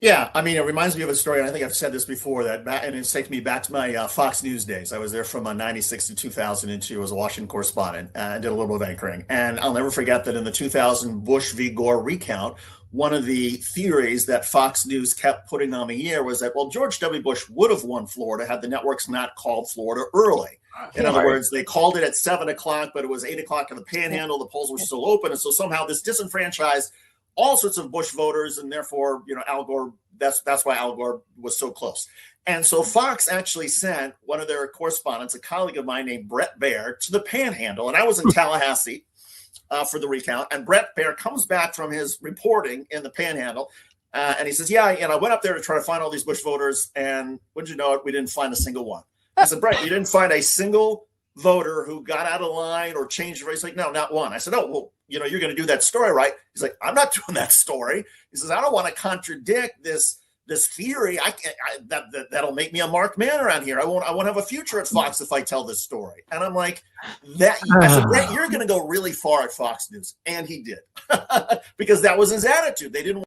Yeah, I mean, it reminds me of a story, and I think I've said this before, and it's taken me back to my Fox News days. I was there from 96 to 2002 as a Washington correspondent, and did a little bit of anchoring. And I'll never forget that in the 2000 Bush v. Gore recount, one of the theories that Fox News kept putting on the air was that, well, George W. Bush would have won Florida had the networks not called Florida early. In other words, they called it at 7 o'clock, but it was 8 o'clock in the panhandle. The polls were still open. And so somehow this disenfranchised all sorts of Bush voters, and therefore, Al Gore. That's why Al Gore was so close. And so Fox actually sent one of their correspondents, a colleague of mine named Brett Baer, to the Panhandle, and I was in Tallahassee for the recount. And Brett Baer comes back from his reporting in the Panhandle, and he says, "Yeah, and I went up there to try to find all these Bush voters, and wouldn't you know it, we didn't find a single one." I said, "Brett, you didn't find a single voter who got out of line or changed race?" Like, "No, not one." I said, "Oh, well, you're going to do that story, right?" He's like, "I'm not doing that story." He says, "I don't want to contradict this theory. That'll make me a Mark Man around here. I won't have a future at Fox if I tell this story." And I'm like, I said, "Brett, you're going to go really far at Fox News," and he did, because that was his attitude. They didn't